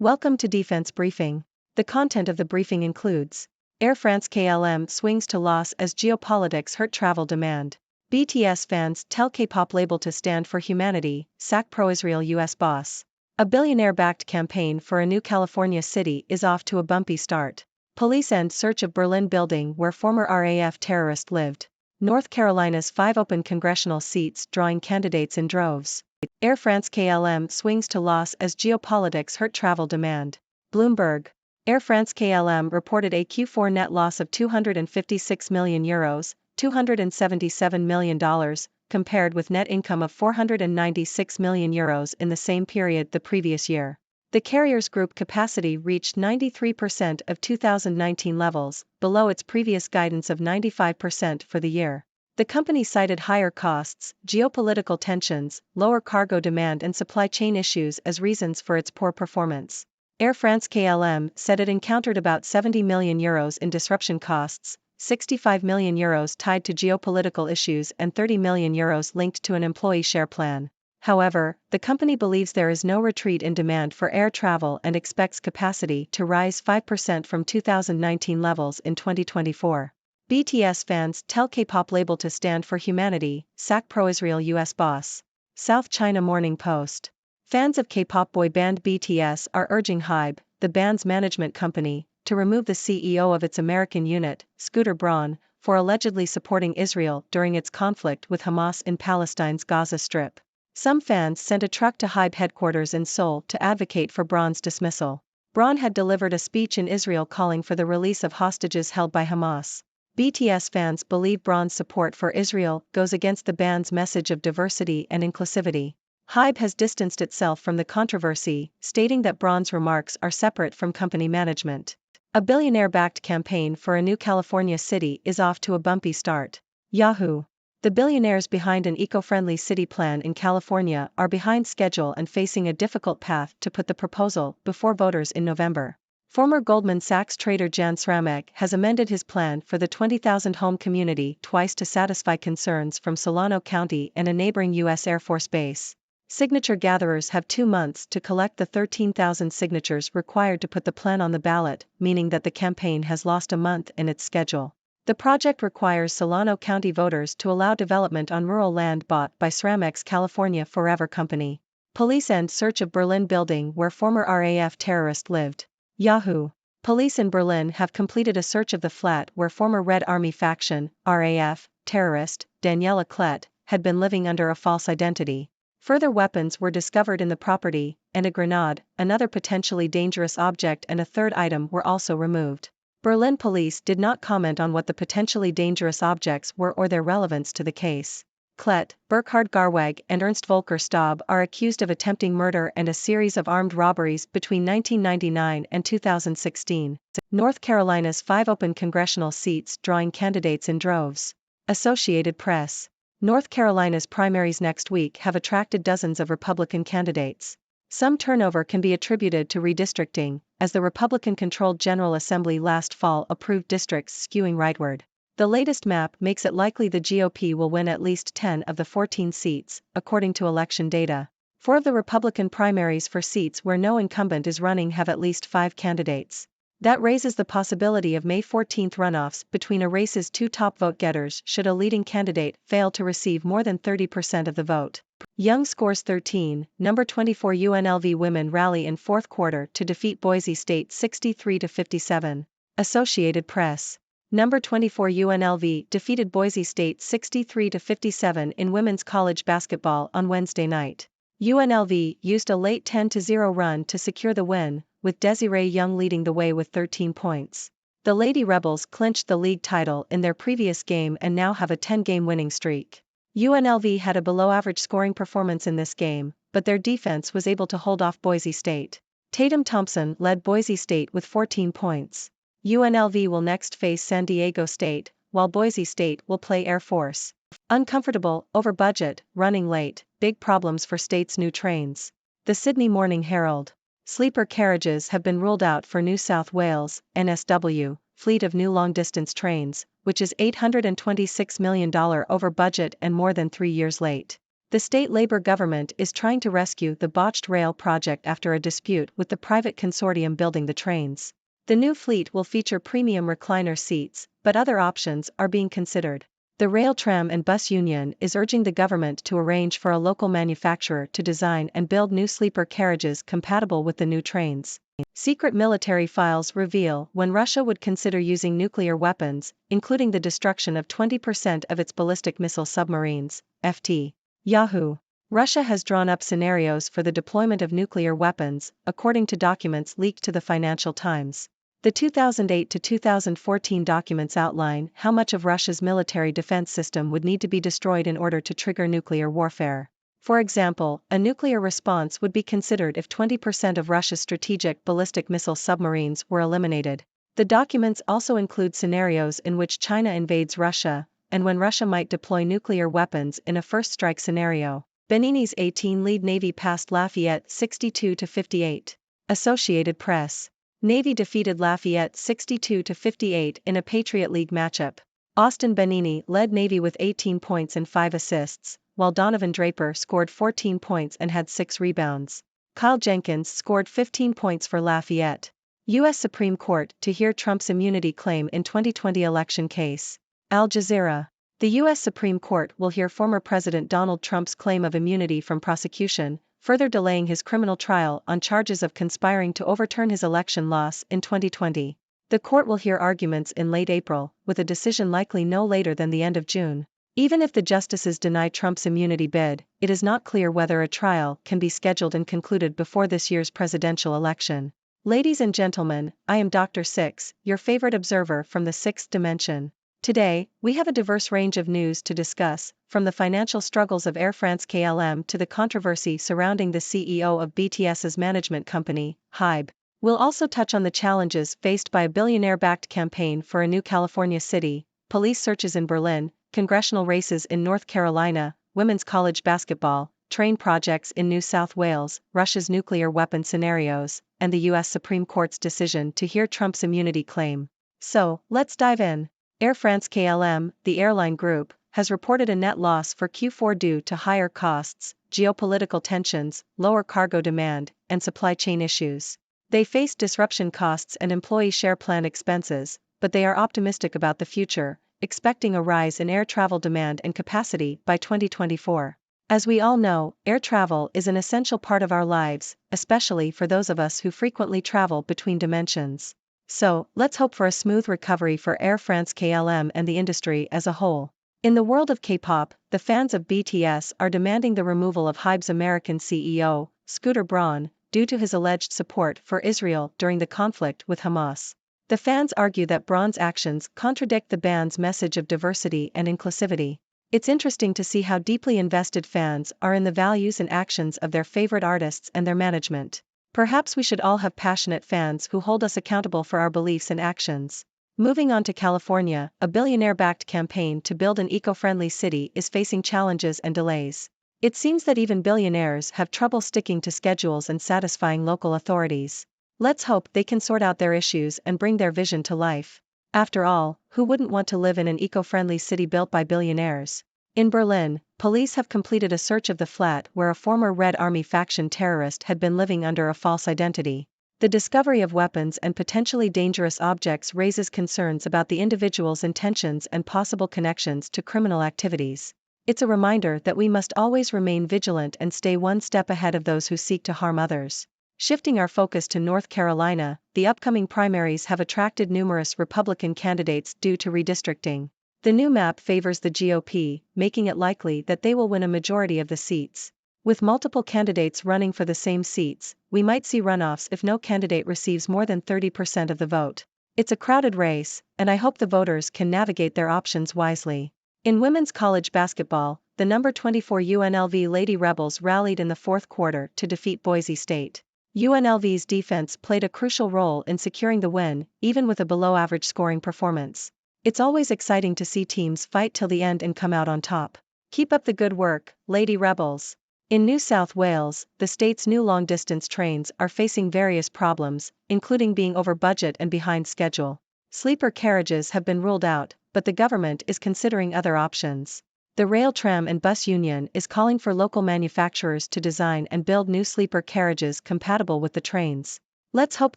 Welcome to Defense Briefing. The content of the briefing includes Air France-KLM Swings to loss as geopolitics hurt travel demand. BTS fans tell K-pop label to stand for humanity, sack pro-Israel US boss. A billionaire-backed campaign for a new California city is off to a bumpy start. Police end search of Berlin building where former RAF terrorist lived. North Carolina's 5 open congressional seats drawing candidates in droves. Air France-KLM swings to loss as geopolitics hurt travel demand. Bloomberg. Air France-KLM reported a Q4 net loss of €256 million, $277 million, compared with net income of €496 million in the same period the previous year. The carrier's group capacity reached 93% of 2019 levels, below its previous guidance of 95% for the year. The company cited higher costs, geopolitical tensions, lower cargo demand and supply chain issues as reasons for its poor performance. Air France-KLM said it encountered about €70 million in disruption costs, €65 million tied to geopolitical issues and €30 million linked to an employee share plan. However, the company believes there is no retreat in demand for air travel and expects capacity to rise 5% from 2019 levels in 2024. BTS fans tell K-pop label to stand for humanity, sack pro-Israel US boss. South China Morning Post. Fans of K-pop boy band BTS are urging HYBE, the band's management company, to remove the CEO of its American unit, Scooter Braun, for allegedly supporting Israel during its conflict with Hamas in Palestine's Gaza Strip. Some fans sent a truck to HYBE headquarters in Seoul to advocate for Braun's dismissal. Braun had delivered a speech in Israel calling for the release of hostages held by Hamas. BTS fans believe Braun's support for Israel goes against the band's message of diversity and inclusivity. HYBE has distanced itself from the controversy, stating that Braun's remarks are separate from company management. A billionaire-backed campaign for a new California city is off to a bumpy start. Yahoo! The billionaires behind an eco-friendly city plan in California are behind schedule and facing a difficult path to put the proposal before voters in November. Former Goldman Sachs trader Jan Sramek has amended his plan for the 20,000-home community twice to satisfy concerns from Solano County and a neighboring U.S. Air Force base. Signature gatherers have 2 months to collect the 13,000 signatures required to put the plan on the ballot, meaning that the campaign has lost a month in its schedule. The project requires Solano County voters to allow development on rural land bought by Sramek's California Forever Company. Police end search of Berlin building where former RAF terrorist lived. Yahoo! Police in Berlin have completed a search of the flat where former Red Army faction, RAF, terrorist, Daniela Klett, had been living under a false identity. Further weapons were discovered in the property, and a grenade, another potentially dangerous object and a third item were also removed. Berlin police did not comment on what the potentially dangerous objects were or their relevance to the case. Klett, Burkhard Garweg and Ernst Volker Staub are accused of attempting murder and a series of armed robberies between 1999 and 2016. North Carolina's 5 open congressional seats drawing candidates in droves. Associated Press. North Carolina's primaries next week have attracted dozens of Republican candidates. Some turnover can be attributed to redistricting, as the Republican-controlled General Assembly last fall approved districts skewing rightward. The latest map makes it likely the GOP will win at least 10 of the 14 seats, according to election data. 4 of the Republican primaries for seats where no incumbent is running have at least 5 candidates. That raises the possibility of May 14 runoffs between a race's 2 top vote-getters should a leading candidate fail to receive more than 30% of the vote. Young scores 13, number 24 UNLV women rally in fourth quarter to defeat Boise State 63-57. Associated Press. Number 24 UNLV defeated Boise State 63-57 in women's college basketball on Wednesday night. UNLV used a late 10-0 run to secure the win, with Desiree Young leading the way with 13 points. The Lady Rebels clinched the league title in their previous game and now have a 10-game winning streak. UNLV had a below-average scoring performance in this game, but their defense was able to hold off Boise State. Tatum Thompson led Boise State with 14 points. UNLV will next face San Diego State, while Boise State will play Air Force. Uncomfortable, over budget, running late, big problems for State's new trains. The Sydney Morning Herald. Sleeper carriages have been ruled out for New South Wales, NSW, fleet of new long-distance trains, which is $826 million over budget and more than 3 years late. The state labor government is trying to rescue the botched rail project after a dispute with the private consortium building the trains. The new fleet will feature premium recliner seats, but other options are being considered. The Rail Tram and Bus Union is urging the government to arrange for a local manufacturer to design and build new sleeper carriages compatible with the new trains. Secret military files reveal when Russia would consider using nuclear weapons, including the destruction of 20% of its ballistic missile submarines, FT. Yahoo! Russia has drawn up scenarios for the deployment of nuclear weapons, according to documents leaked to the Financial Times. The 2008 to 2014 documents outline how much of Russia's military defense system would need to be destroyed in order to trigger nuclear warfare. For example, a nuclear response would be considered if 20% of Russia's strategic ballistic missile submarines were eliminated. The documents also include scenarios in which China invades Russia, and when Russia might deploy nuclear weapons in a first strike scenario. Benini's 18 lead Navy past Lafayette 62-58. Associated Press. Navy defeated Lafayette 62-58 in a Patriot League matchup. Austin Benini led Navy with 18 points and 5 assists, while Donovan Draper scored 14 points and had 6 rebounds. Kyle Jenkins scored 15 points for Lafayette. U.S. Supreme Court to hear Trump's immunity claim in 2020 election case. Al Jazeera. The U.S. Supreme Court will hear former President Donald Trump's claim of immunity from prosecution, further delaying his criminal trial on charges of conspiring to overturn his election loss in 2020. The court will hear arguments in late April, with a decision likely no later than the end of June. Even if the justices deny Trump's immunity bid, it is not clear whether a trial can be scheduled and concluded before this year's presidential election. Ladies and gentlemen, I am Dr. Six, your favorite observer from the sixth dimension. Today, we have a diverse range of news to discuss, from the financial struggles of Air France-KLM to the controversy surrounding the CEO of BTS's management company, Hybe. We'll also touch on the challenges faced by a billionaire-backed campaign for a new California city, police searches in Berlin, congressional races in North Carolina, women's college basketball, train projects in New South Wales, Russia's nuclear weapon scenarios, and the U.S. Supreme Court's decision to hear Trump's immunity claim. So, let's dive in. Air France-KLM, the airline group, has reported a net loss for Q4 due to higher costs, geopolitical tensions, lower cargo demand, and supply chain issues. They face disruption costs and employee share plan expenses, but they are optimistic about the future, expecting a rise in air travel demand and capacity by 2024. As we all know, air travel is an essential part of our lives, especially for those of us who frequently travel between dimensions. So, let's hope for a smooth recovery for Air France-KLM and the industry as a whole. In the world of K-pop, the fans of BTS are demanding the removal of Hybe's American CEO, Scooter Braun, due to his alleged support for Israel during the conflict with Hamas. The fans argue that Braun's actions contradict the band's message of diversity and inclusivity. It's interesting to see how deeply invested fans are in the values and actions of their favorite artists and their management. Perhaps we should all have passionate fans who hold us accountable for our beliefs and actions. Moving on to California, a billionaire-backed campaign to build an eco-friendly city is facing challenges and delays. It seems that even billionaires have trouble sticking to schedules and satisfying local authorities. Let's hope they can sort out their issues and bring their vision to life. After all, who wouldn't want to live in an eco-friendly city built by billionaires? In Berlin, police have completed a search of the flat where a former Red Army faction terrorist had been living under a false identity. The discovery of weapons and potentially dangerous objects raises concerns about the individual's intentions and possible connections to criminal activities. It's a reminder that we must always remain vigilant and stay one step ahead of those who seek to harm others. Shifting our focus to North Carolina, the upcoming primaries have attracted numerous Republican candidates due to redistricting. The new map favors the GOP, making it likely that they will win a majority of the seats. With multiple candidates running for the same seats, we might see runoffs if no candidate receives more than 30% of the vote. It's a crowded race, and I hope the voters can navigate their options wisely. In women's college basketball, the number 24 UNLV Lady Rebels rallied in the fourth quarter to defeat Boise State. UNLV's defense played a crucial role in securing the win, even with a below-average scoring performance. It's always exciting to see teams fight till the end and come out on top. Keep up the good work, Lady Rebels. In New South Wales, the state's new long-distance trains are facing various problems, including being over budget and behind schedule. Sleeper carriages have been ruled out, but the government is considering other options. The rail, tram and bus union is calling for local manufacturers to design and build new sleeper carriages compatible with the trains. Let's hope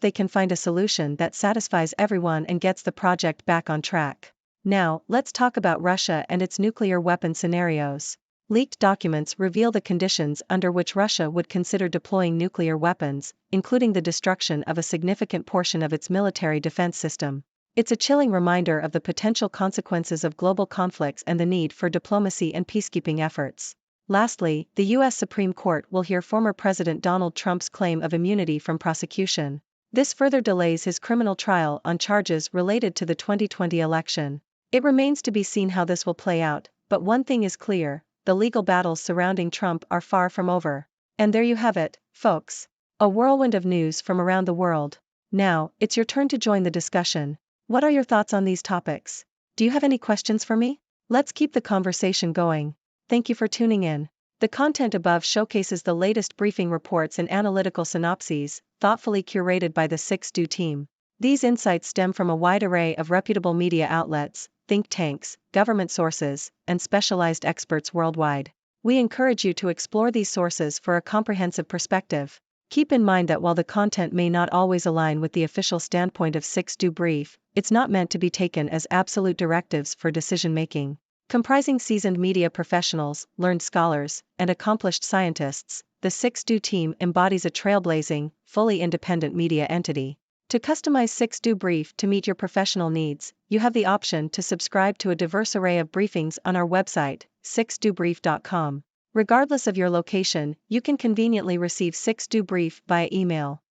they can find a solution that satisfies everyone and gets the project back on track. Now, let's talk about Russia and its nuclear weapon scenarios. Leaked documents reveal the conditions under which Russia would consider deploying nuclear weapons, including the destruction of a significant portion of its military defense system. It's a chilling reminder of the potential consequences of global conflicts and the need for diplomacy and peacekeeping efforts. Lastly, the U.S. Supreme Court will hear former President Donald Trump's claim of immunity from prosecution. This further delays his criminal trial on charges related to the 2020 election. It remains to be seen how this will play out, but one thing is clear: the legal battles surrounding Trump are far from over. And there you have it, folks. A whirlwind of news from around the world. Now, it's your turn to join the discussion. What are your thoughts on these topics? Do you have any questions for me? Let's keep the conversation going. Thank you for tuning in. The content above showcases the latest briefing reports and analytical synopses, thoughtfully curated by the 6Do team. These insights stem from a wide array of reputable media outlets, think tanks, government sources, and specialized experts worldwide. We encourage you to explore these sources for a comprehensive perspective. Keep in mind that while the content may not always align with the official standpoint of 6Do Brief, it's not meant to be taken as absolute directives for decision-making. Comprising seasoned media professionals, learned scholars, and accomplished scientists, the 6Do team embodies a trailblazing, fully independent media entity. To customize 6Do Brief to meet your professional needs, you have the option to subscribe to a diverse array of briefings on our website, 6dobrief.com. Regardless of your location, you can conveniently receive 6Do Brief via email.